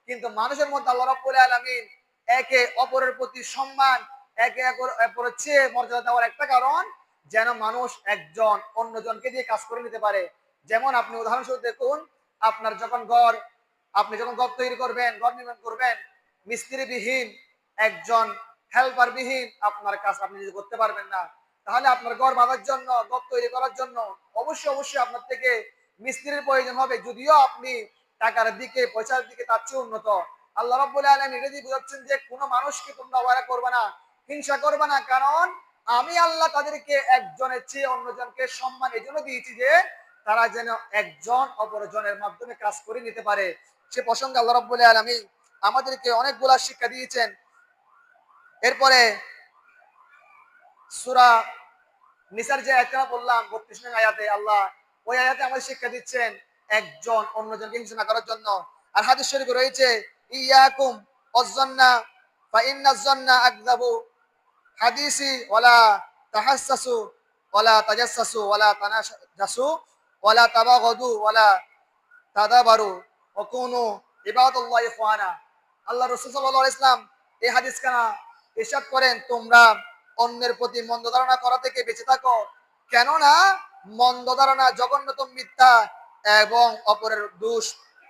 কিন্তু মানুষের মধ্যে আল্লাহ রাব্বুল আলামিন একে অপরের প্রতি সম্মান, একে অপরের চেয়ে মর্যাদা দেওয়ার একটা কারণ, যেন মানুষ একজন অন্যজনকে দিয়ে কাজ করে নিতে পারে। যেমন আপনি উদাহরণস্বরূপ দেখুন, আপনার যখন আপনি যখন ঘর তৈরি করবেন, ঘর নির্মাণ করবেন, মিস্ত্রিবিহীন, একজন হেল্পার বিহীন আপনার কাজ আপনি যদি করতে পারবেন না। তাহলে আপনার ঘর বাঁধার জন্য, ঘর তৈরি করার জন্য অবশ্যই আপনার থেকে মিস্ত্রির প্রয়োজন হবে, যদিও আপনি টাকার দিকে, পয়সার দিকে তার চেয়ে উন্নত। আল্লাহ রাব্বুল আলামিন এটা দিয়ে বোঝাচ্ছেন যে কোনো মানুষকে তোমরা অবহেলা করবে না, হিংসা করবে না, কারণ আমি আল্লাহ তাদেরকে একজনের চেয়ে অন্যজনকে সম্মান এই জন্য দিয়েছি যে তারা যেন একজন অপরজনের মাধ্যমে কাজ করে নিতে পারে। সে প্রসঙ্গে আল্লাহ রাব্বুল আলামিন আমাদেরকে অনেকগুলা শিক্ষা দিয়েছেন। এরপরে সূরা নিসার যে আয়াতটা বললাম ৩২ নং আয়াতে, আল্লাহ ওই আয়াতে আমাদের শিক্ষা দিচ্ছেন একজন অন্যজনকে হিংসা না করার জন্য। আর হাদিস শরীফে রয়েছে ইয়াকুম ওয়াজ্জান্না ফা ইন্নাজ জান্না আকযাবু হাদিসি ওয়ালা তাহাসসাসু ওয়ালা তাজাসসাসু ওয়ালা তানাজাসু ওয়ালা তাবাগাদু ওয়ালা তাদাবারু ওয়া কুনু ইবাদাল্লাহি ইখওয়ানা। আল্লাহ রাসূল সাল্লাল্লাহু আলাইহি ওয়াসাল্লাম এই হাদিস কানা ইরশাদ করেন, তোমরা অন্যের প্রতি মন্দ ধারণা করা থেকে বেঁচে থাকো, কেননা মন্দ ধারণা জঘন্যতম মিথ্যা, এবং অপরের দোষ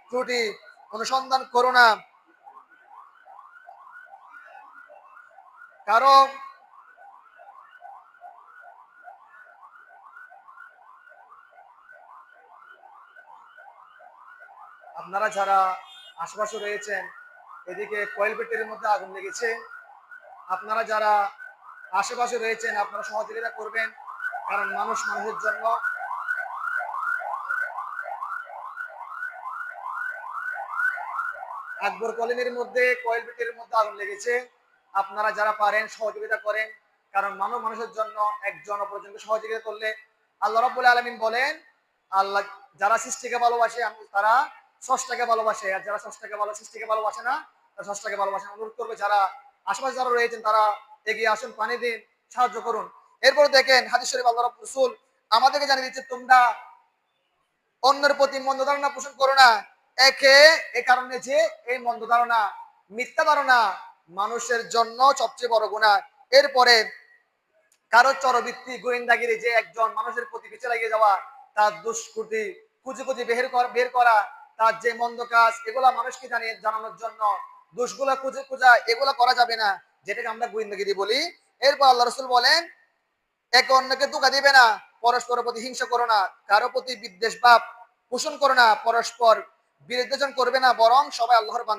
ত্রুটি অনুসন্ধান করো না। কারণ আপনারা যারা আশেপাশে রয়েছেন, এদিকে কয়েল পেটের মধ্যে আগুন লেগেছে, আপনারা যারা আশেপাশে রয়েছেন আপনারা সহযোগিতা করবেন, কারণ মানুষ মানুষের জন্য। আকবর কলোনির মধ্যে কয়েল পেটের মধ্যে আগুন লেগেছে, আপনারা যারা পারেন সহযোগিতা করেন, কারণ মানুষ মানুষের জন্য, একজন অপরজনকে সহযোগিতা করলে আল্লাহ রাব্বুল আলামিন বলেন, আল্লাহ যারা সৃষ্টিকে ভালোবাসে তারা স্রষ্টাকে ভালোবাসে, আর যারা সৃষ্টিকে ভালোবাসে না তারা স্রষ্টাকে ভালোবাসে। অনুরোধ করবে যারা আশেপাশে যারা রয়েছেন তারা এগিয়ে আসুন, পানি দিন, সাহায্য করুন। এরপর দেখেন হাদিস শরীফ আল্লাহ রাসূল আমাদেরকে জানিয়ে দিচ্ছে, তোমরা অন্যের প্রতি মন্দ ধারণা পোষণ করো না। এ কারণে যে এই মন্দ ধারণা, মিথ্যা ধারণা মানুষের জন্য সবচেয়ে বড় গুনাহ। এরপরে কারো চরবৃত্তি, গোয়েন্দাগিরি, যে একজন মানুষের প্রতি পিছে লাগিয়ে যাওয়া, তার দুষ্কৃতি খুঁজে খুঁজে বের করা, তার যে মন্দ কাজ, এগুলা মানুষকে জানানোর জন্য দোষগুলা খুঁজে খোঁজা, এগুলা করা যাবে না, যেটাকে আমরা গোয়েন্দাগিরি বলি। এরপর আল্লাহ রাসূল বলেন, একে অন্যকে ধোঁকা দিবে না, পরস্পরের প্রতি হিংসা করো না, কারো প্রতি বিদ্বেষ ভাব পোষণ করো না, পরস্পর বিরুদ্ধাচরণ করবে না, বরং সবাই আল্লাহর বান্দা।